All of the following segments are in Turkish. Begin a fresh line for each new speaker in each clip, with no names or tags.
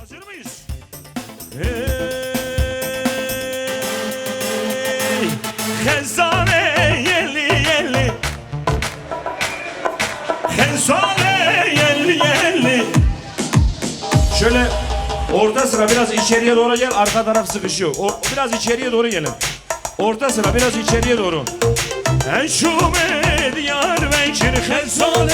Hazır mıyız? Hey, Hezane yeli yeli, Hezane yeli yeli. Şöyle orta sıra biraz içeriye doğru gel, arka taraf sıkışıyor. Biraz içeriye doğru gelin. Orta sıra biraz içeriye doğru. Enşume diyar Bekir Hezane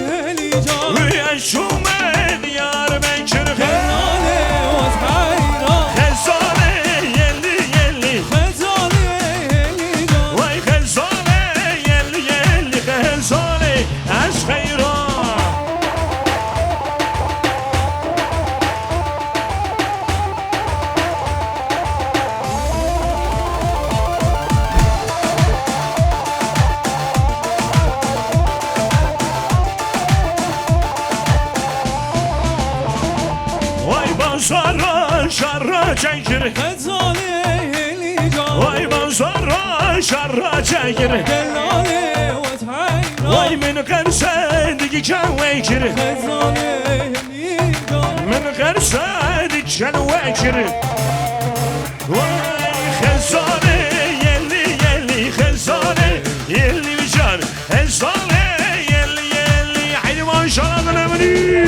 yeli can. Enşume diyar Bekir Hezane vazhayra. Hezane yeli yeli, Hezane yeli can. Vay Hezane yeli yeli, Hezane aşkhayra. Şarra şarra çekir Hezane yeli can. Vay ben şarra şarra çekir Delale vazhayra. Vay min kersedik çevekir Hezane yeli can. Min kersedik çevekir. Vay Hezane yeli yeli, Hezane yeli can. Hezane yeli yeli. Haydi maşallah dönemini.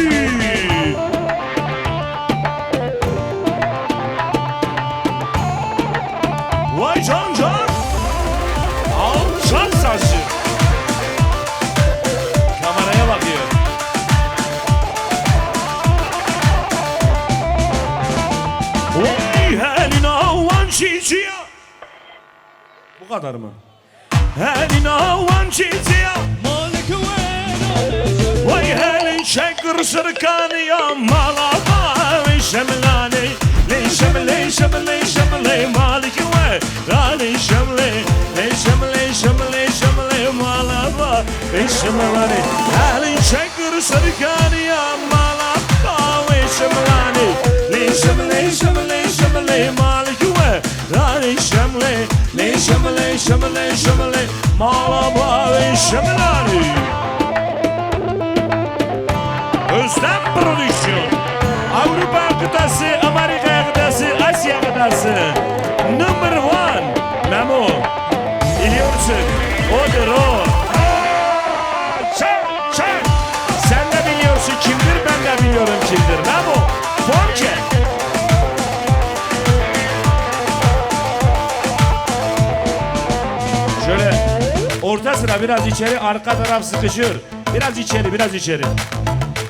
Vay can can, alçak saçlı. Kameraya bakıyor. Vay helin avan çiçeği. Bu kadar mı? Helin avan çiçeği. Vay helin şekır sırkanı ya malaba ve şemlani. Şemle şemle şemle maliki ve rani şemle şemle şemle şemle malaba ve şemlani. Halin şekır sarıkanı ya malaba ve şemlani. Şemle şemle şemle maliki ve rani şemle şemle şemle şemle malaba ve şemlani. Özlem Prodüksiyon, Avrupa kıtası, Amerika kıtası, Asya kıtası. Number one Memo. Biliyorsun, odur o. Çek çek. Sen de biliyorsun kimdir, ben de biliyorum kimdir. Memo, form çek. Şöyle orta sıra biraz içeri, arka taraf sıkışır. Biraz içeri, biraz içeri.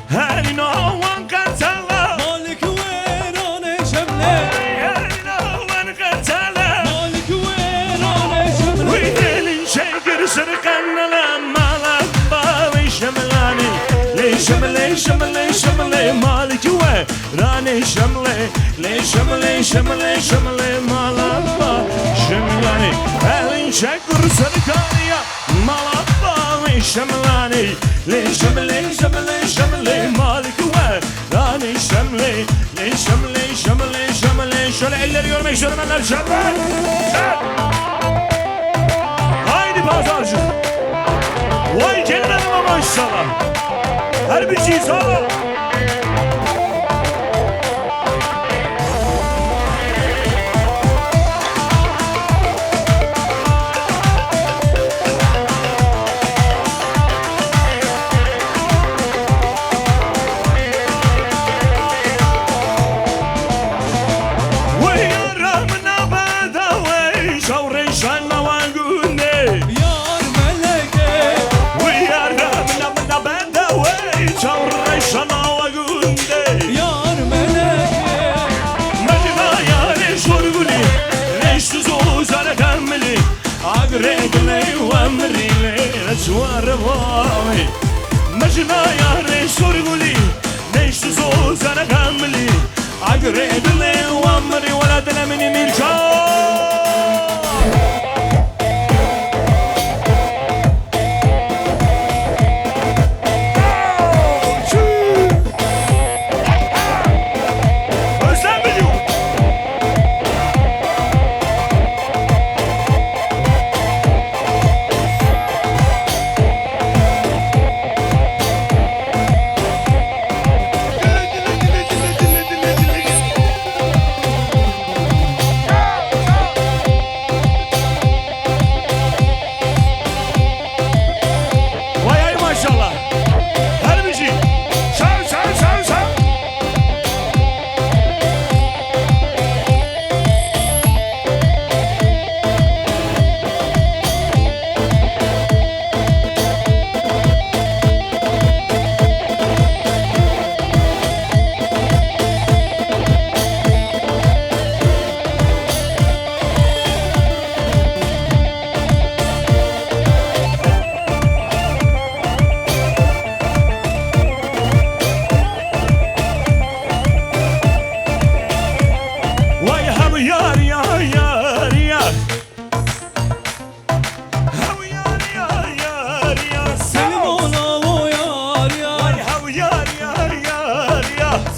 Her no one can tell Malik verane şemle. Her no one can tell Malik verane şemle. We elin şeker sırkanla malaba ve şemlani. Le şemle şemle şemle Malik verane şemle. Le şemle şemle şemle malaba şemlani. Elin şeker sırkanla malaba ve şemlani. Le şemle şemle şemle Malik ve rani şemle. Le şemle şemle şemle. Şöyle elleri görmek istiyorum benler. Şemle. Haydi pazarcı. Vay kendine maşallah. Her bir şey sağlam. مجنا يا ريشور قولي ليش تزوز انا كملي اقرب لي وامري ولا تلمني من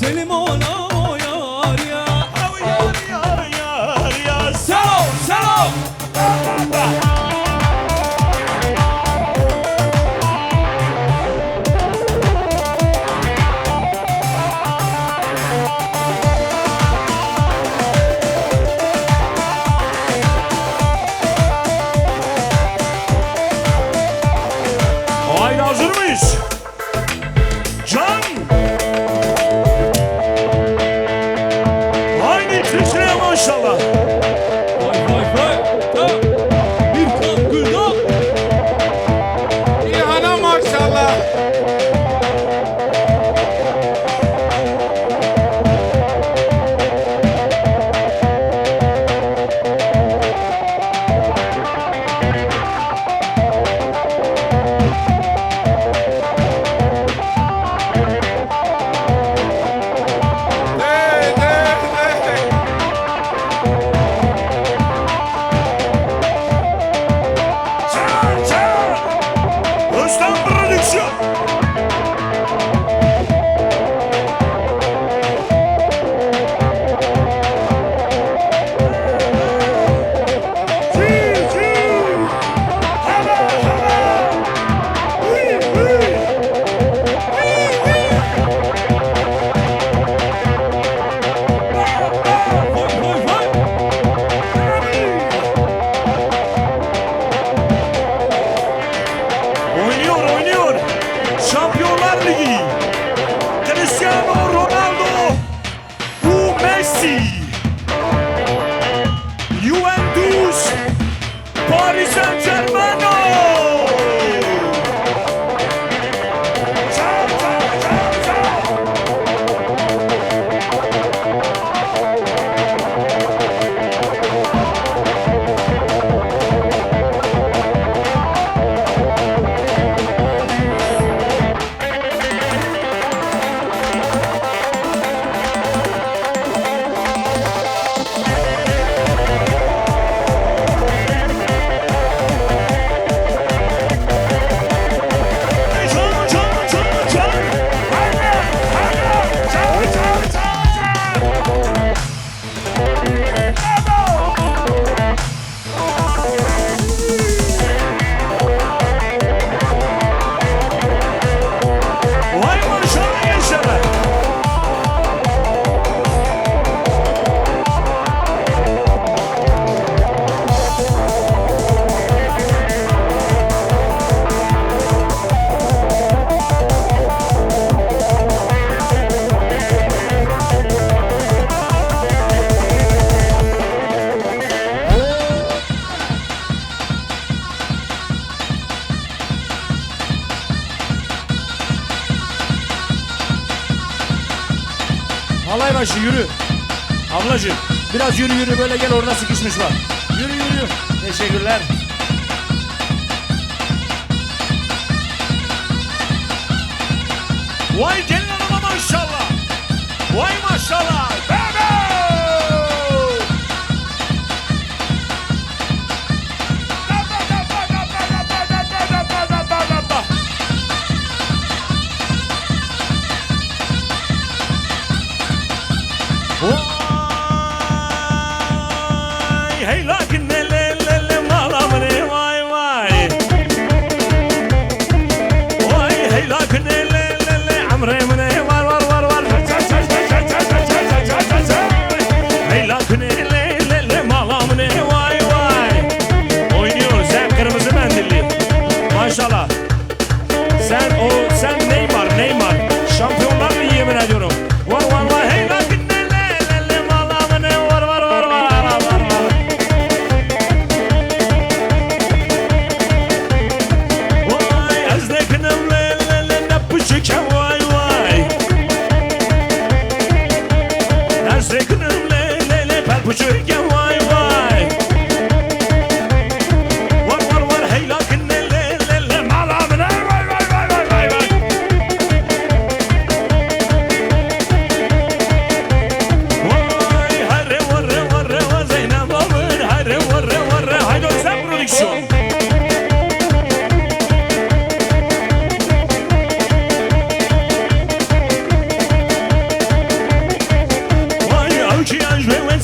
Benim oğlan o yar ya.
Av yar yar yar yar. Selam selam. Haydi hazır mıyız? Can! Haydi titreye maşallah!
Vay vay vay. Ta. Bir tam güldan.
İlhana maşallah. Hey, hey, hey.
Can! Can! Özlem Prodüksiyon! Çiğ, çiğ! Hava, hava! Hıy, hıy!
Vay vay vay.
Oynuyor, oynuyor. Şampiyonlar Ligi. Cristiano Ronaldo. Bu Messi. Juventus. Paris Saint-Germain. Ciao, ciao, ciao, ciao. Can, can, can, can. Haydi, haydi. Ciao, ciao, ciao, ciao. Bravo. Vay maşallah gençler. Halay başı yürü. Ablacığım biraz yürü yürü böyle gel orada sıkışmış var. Yürü yürü. Teşekkürler. Vay gelin hanıma maşallah. Vay maşallah. Bravo. Vay hey lakin le le le le malamne vay vay. Vay hey lakin le le le amre mne var var var var. Hey lakin le le le malamne vay vay. Oynuyor sen kırmızı mendilli. Maşallah. Sen Neymar Neymar. Şampiyonlar Ligi yemin ediyorum. Var var var hey lakin le le le le malamne var var var var var var. Vay azdekinim le le le ne pışıken vay vay. Azdekinim le le le pel pışıken vay vay. Var var var hey lakin le le le le malamne vay vay vay vay vay vay. Vay hare varre varre var Zeynep abın hare varre varre. Haydi Özlem Prodüksiyon.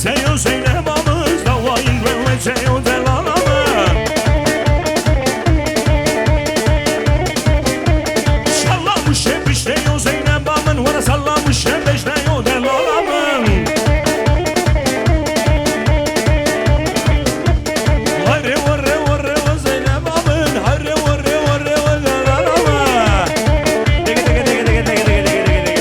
Seyo Zeynep amız davayın ve seyo delanamı Sallamış hep işte yo Zeynep amın Vara sallamış hep işte yo delanamın Hayre varre varre o Zeynep amın Hayre varre varre o delanamı Dege dege dege dege dege dege dege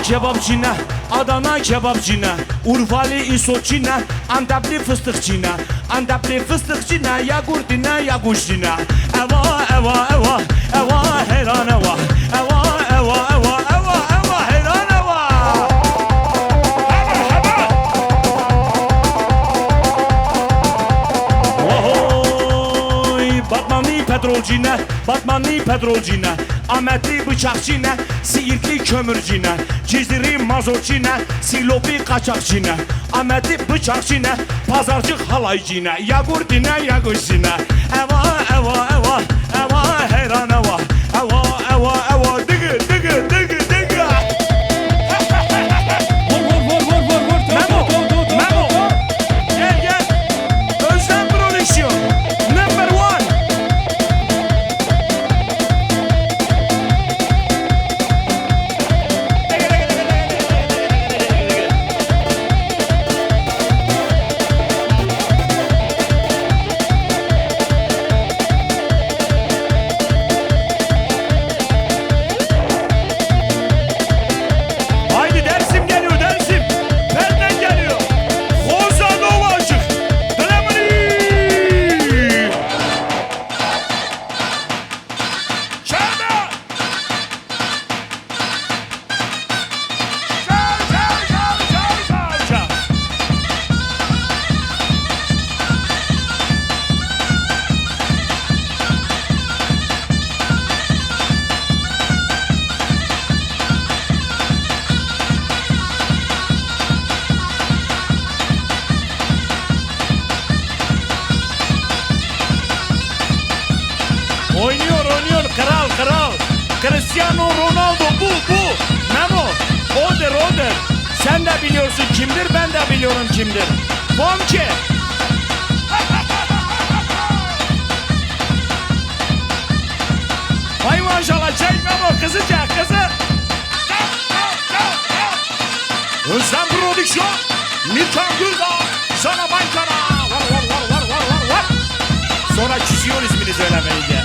kebapçına, Adana kebapçına, Urfalı isotçına, Antepli fıstıkçına, Antepli fıstıkçına, ya gurdina ya kuşçına. Eva eva eva, eva heyran eva, eva eva eva, eva eva heyran eva. Ohoy, Batmanlı petrolcine, Batmanlı petrolcine, Ahmetli bıçakçine, Siirtli kömürcine, Cizri mazotçine, Silopi kaçakçine, Ahmetli bıçakçine, Pazarcı halaycine, ya gurdine ya kuşçine. Eva eva eva, eva heyran eva, eva eva eva, dıgı dıgı dıgı dıgı. Memo, Memo, gel gel, Özlem Prodüksiyon, number one. Cristiano Ronaldo bu. Memo. Odur. Sen de biliyorsun kimdir, ben de biliyorum kimdir. Fonke. Hay maşallah, çek Memo, kızı çek, kızı. Özlem Prodüksiyon, Mirkan Güldağ, sana Baykara. Var. Sonra küsüyor ismini söylemeyince.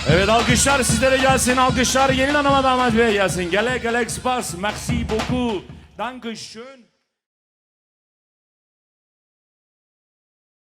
Evet, alkışlar sizlere gelsin, alkışlar Gelin Hanım'a, Damat Bey'e gelsin. Gelek Spars, merci beaucoup, danke schön.